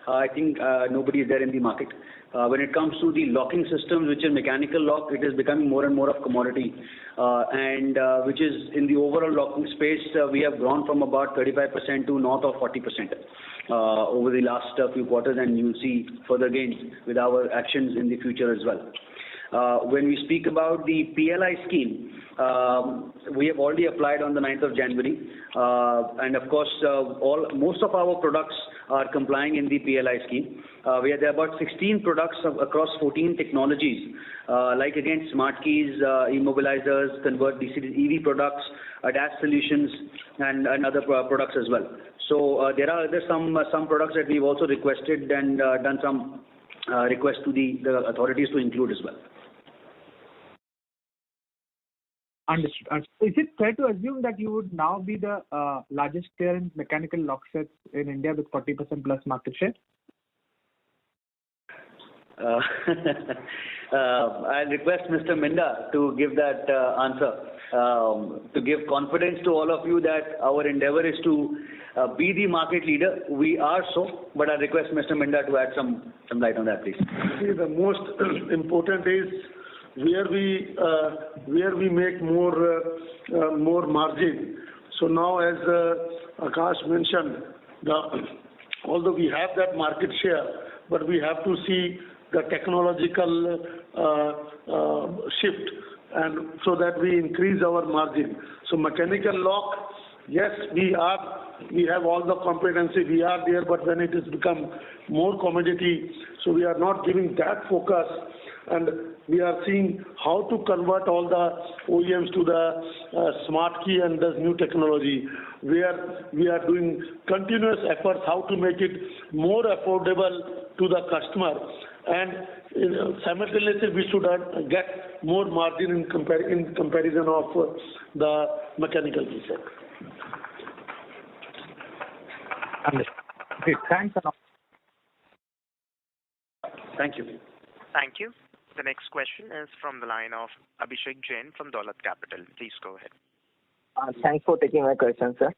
I think nobody is there in the market. When it comes to the locking systems, which is mechanical lock, it is becoming more and more of commodity, and which is in the overall locking space, we have grown from about 35% to north of 40% over the last few quarters, and you'll see further gains with our actions in the future as well. When we speak about the PLI scheme, we have already applied on the 9th of January, and of course, most of our products are complying in the PLI scheme. We have about 16 products across 14 technologies, like again smart keys, immobilizers, convert DC to EV products, ADAS solutions, and other products as well. So there are some products that we've also requested and done some request to the authorities to include as well. Understood. Is it fair to assume that you would now be the largest player in mechanical lock sets in India with 40% plus market share? I'll request Mr. Minda to give that answer, to give confidence to all of you that our endeavor is to be the market leader. We are so, but I request Mr. Minda to add some light on that, please. See, the most important is where we make more margin. So now, as Akash mentioned, although we have that market share, but we have to see the technological shift, and so that we increase our margin. So mechanical lock, yes, we have all the competency, we are there, but when it has become more commodity, so we are not giving that focus, and we are seeing how to convert all the OEMs to the smart key and the new technology, where we are doing continuous efforts how to make it more affordable to the customer, and simultaneously we should get more margin in comparison of the mechanical piece. Understood. Okay, thanks a lot. Thank you. Thank you. The next question is from the line of Abhishek Jain from Dolat Capital. Please go ahead. Thanks for taking my question, sir.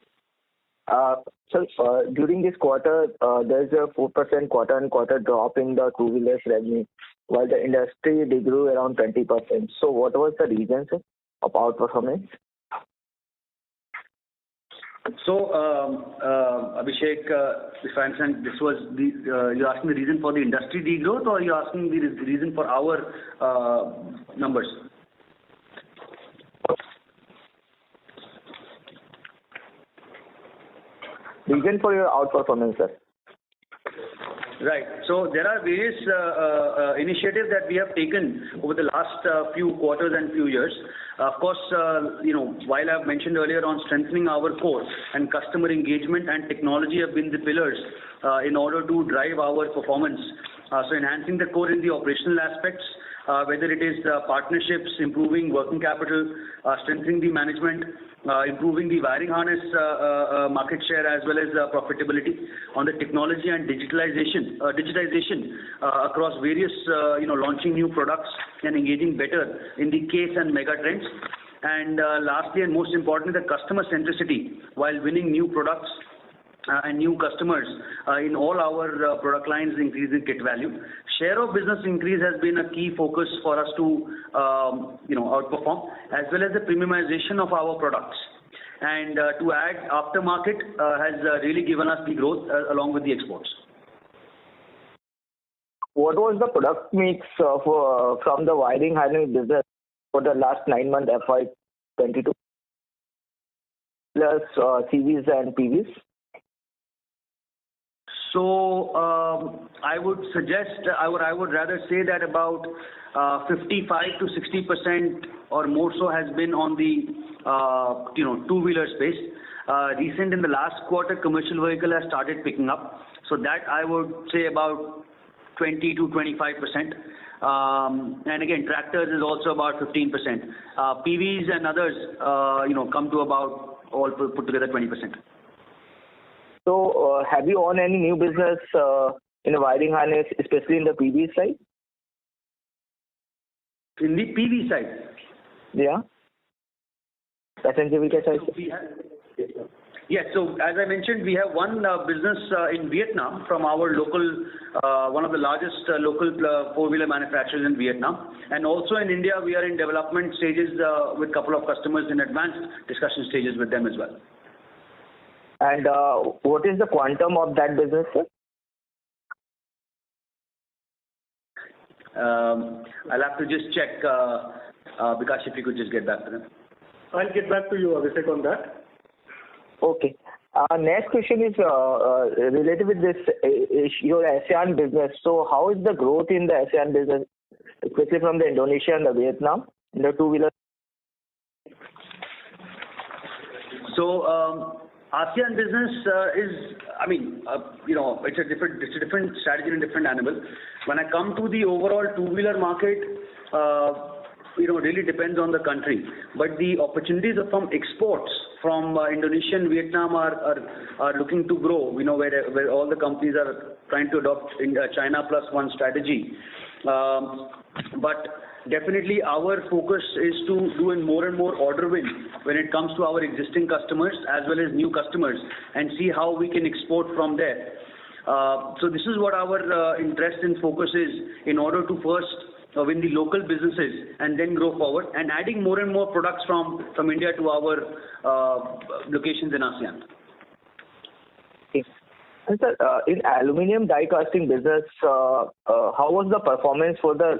During this quarter, there's a 4% quarter-on-quarter drop in the two-wheelers revenue, while the industry grew around 20%. So what was the reason, sir, of outperformance? So, Abhishek, if I understand, this was you're asking the reason for the industry degrowth, or you're asking the reason for our numbers? Reason for your outperformance, sir. Right. So there are various initiatives that we have taken over the last few quarters and few years. Of course, while I've mentioned earlier on strengthening our core and customer engagement and technology have been the pillars in order to drive our performance. So enhancing the core in the operational aspects, whether it is partnerships, improving working capital, strengthening the management, improving the wiring harness market share as well as profitability on the technology and digitization across various launching new products and engaging better in the case and mega trends. And lastly and most importantly, the customer centricity while winning new products and new customers in all our product lines, increasing kit value. Share of business increase has been a key focus for us to outperform, as well as the premiumization of our products. And to add, aftermarket has really given us the growth along with the exports. What was the product mix from the wiring harness business for the last 9 months FY22 plus CVs and PVs? So I would suggest, I would rather say that about 55 to 60% or more so has been on the two-wheeler space. Recent in the last quarter, commercial vehicle has started picking up. So that I would say about 20 to 25%. And again, tractors is also about 15%. PVs and others, come to about all put together 20%. So, have you won any new business in the wiring harness, especially in the PV side? In the PV side? Yeah. Passenger vehicle side? Yes, so as I mentioned, we have one business in Vietnam from our local, one of the largest local four-wheeler manufacturers in Vietnam. And also in India, we are in development stages with a couple of customers in advanced discussion stages with them as well. And what is the quantum of that business, sir? I'll have to just check, Bikash, if you could just get back to them. I'll get back to you, Abhishek, on that. Okay. Next question is related with this your ASEAN business. So how is the growth in the ASEAN business, especially from the Indonesia and the Vietnam, in the two-wheeler? So ASEAN business is, it's a different strategy and different animal. When I come to the overall two-wheeler market, really depends on the country. But the opportunities from exports from Indonesia and Vietnam are looking to grow. Where all the companies are trying to adopt in China Plus One strategy. But definitely our focus is to do more and more order win when it comes to our existing customers as well as new customers and see how we can export from there. So this is what our interest and focus is in order to first win the local businesses and then grow forward and adding more and more products from India to our locations in ASEAN. Okay. And sir, in aluminium die casting business, how was the performance for the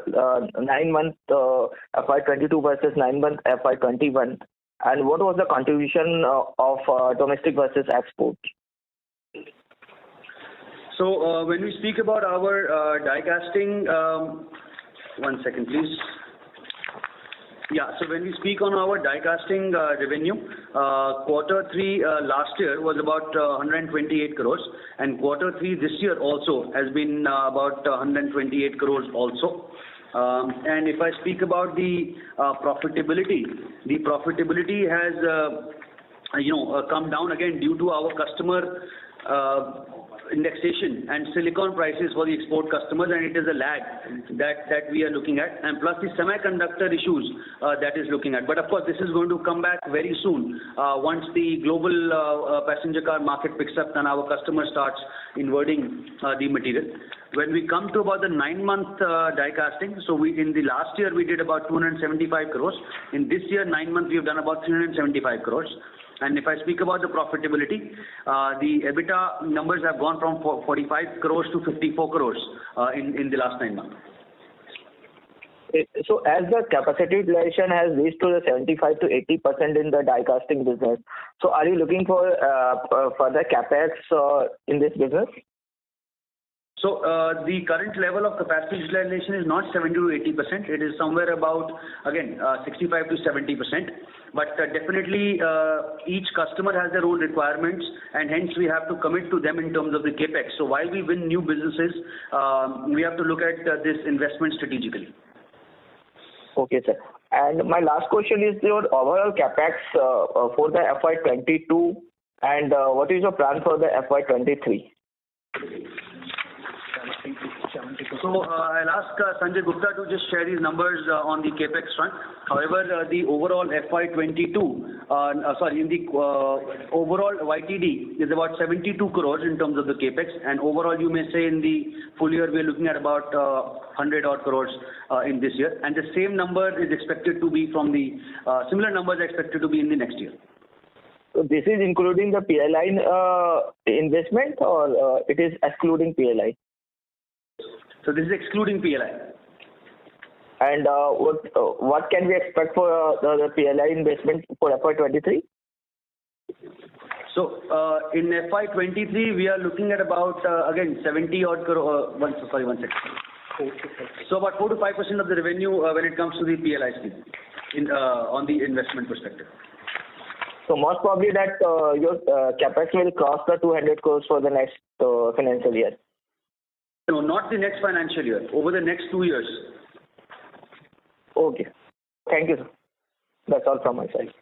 9-month FY22 versus 9-month FY21? And what was the contribution of domestic versus export? So when we speak about our die casting, one second please. Yeah, so when we speak on our die casting revenue, quarter 3 last year was about 128 crores and quarter 3 this year also has been about 128 crores also. And if I speak about the profitability has come down again due to our customer indexation and silicon prices for the export customers, and it is a lag that we are looking at, and plus the semiconductor issues that is looking at. But of course, this is going to come back very soon once the global passenger car market picks up and our customer starts inverting the material. When we come to about the 9-month die casting, so in the last year we did about 275 crores. In this year, 9 months, we have done about 375 crores. And if I speak about the profitability, the EBITDA numbers have gone from 45 crores to 54 crores in the last 9 months. So as the capacity utilization has reached to the 75 to 80% in the die casting business, so are you looking for further capex in this business? So the current level of capacity utilization is not 70 to 80%. It is somewhere about, again, 65 to 70%. But definitely each customer has their own requirements, and hence we have to commit to them in terms of the capex. So while we win new businesses, we have to look at this investment strategically. Okay, sir. And my last question is your overall capex for the FY22, and what is your plan for the FY23? So I'll ask Sanjay Gupta to just share his numbers on the capex front. However, the overall FY22, in the overall YTD is about 72 crores in terms of the capex, and overall you may say in the full year we are looking at about 100 odd crores in this year, and the same number is expected to be from the similar numbers are expected to be in the next year. So this is including the PLI investment, or it is excluding PLI? So this is excluding PLI. And what can we expect for the PLI investment for FY23? So in FY23 we are looking at about again 70 odd crore. One second. So about 4 to 5% of the revenue when it comes to the PLI scheme on the investment perspective. So most probably that your capex will cross the 200 crores for the next financial year. No, not the next financial year. Over the next 2 years. Okay. Thank you, sir. That's all from my side.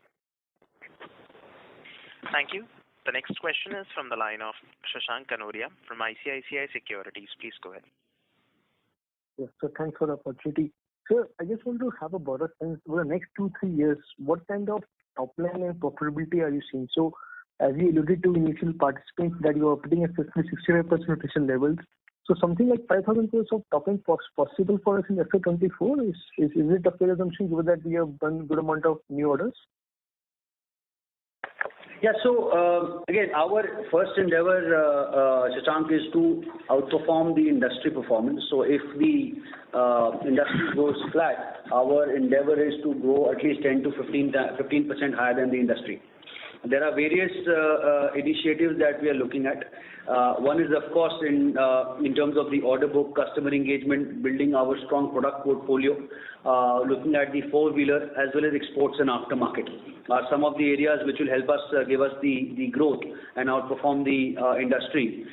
Thank you. The next question is from the line of Shashank Kanoria from ICICI Securities. Please go ahead. Yes, so thanks for the opportunity. Sir, I just want to have a broader sense over the next 2-3 years, what kind of top line and profitability are you seeing? So as you alluded to initial participants that you are operating at 65% utilization levels. So something like 5,000 crores of top line possible for us in FY24? Is it a fair assumption given that we have done good amount of new orders? Yeah, so again, our first endeavor, Shashank, is to outperform the industry performance. So if the industry goes flat, our endeavor is to grow at least 10 to 15% higher than the industry. There are various initiatives that we are looking at. One is, of course, in terms of the order book, customer engagement, building our strong product portfolio, looking at the four-wheeler as well as exports and aftermarket. Some of the areas which will help us give us the growth and outperform the industry.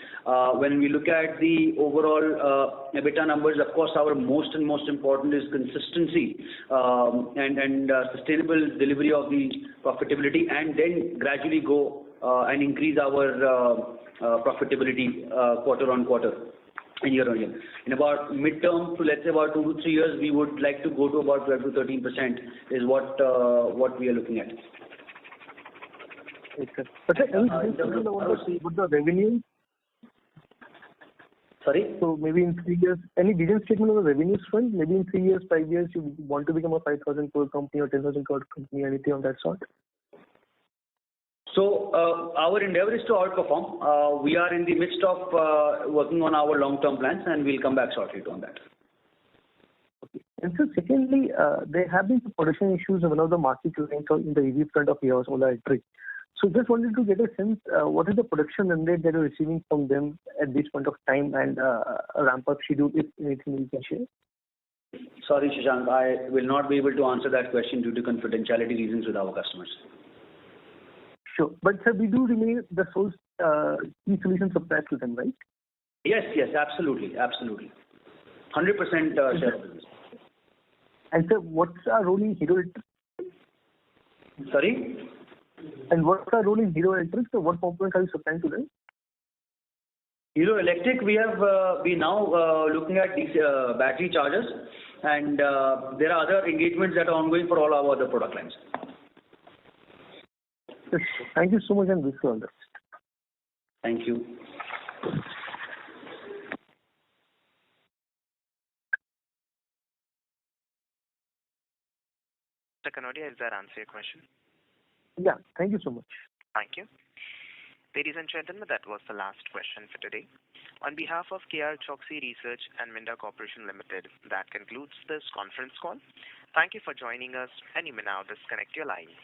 When we look at the overall EBITDA numbers, of course, our most important is consistency and sustainable delivery of the profitability, and then gradually go and increase our profitability quarter on quarter and year on year. In about midterm to let's say about 2 to 3 years, we would like to go to about 12 to 13% is what we are looking at. Okay. But any statement about the revenue? Sorry? So maybe in 3 years, any vision statement on the revenue front? Maybe in 3 years, 5 years, you want to become a 5,000 crore company or 10,000 crore company, anything of that sort? So our endeavor is to outperform. We are in the midst of working on our long-term plans, and we'll come back shortly on that. Okay. And so secondly, there have been some production issues in one of the market units in the EV front of yours, Ola Electric. So just wanted to get a sense, what is the production run rate that you're receiving from them at this point of time, and a ramp-up schedule, if anything you can share? Sorry, Shashank, I will not be able to answer that question due to confidentiality reasons with our customers. Sure. But sir, we do remain the sole key solution supplier to them, right? Yes, absolutely. 100% share of business. And sir, what's our role in Hero Electric? Sorry? And what's our role in Hero Electric? So what components are you supplying to them? Hero Electric, we now looking at these battery chargers, and there are other engagements that are ongoing for all our other product lines. Yes, thank you so much, and wish you all the best. Thank you. Mr. Kanodia, does that answer your question? Yeah, thank you so much. Thank you. Ladies and gentlemen, that was the last question for today. On behalf of KR Choksey Research and Minda Corporation Limited, that concludes this conference call. Thank you for joining us, and you may now disconnect your lines.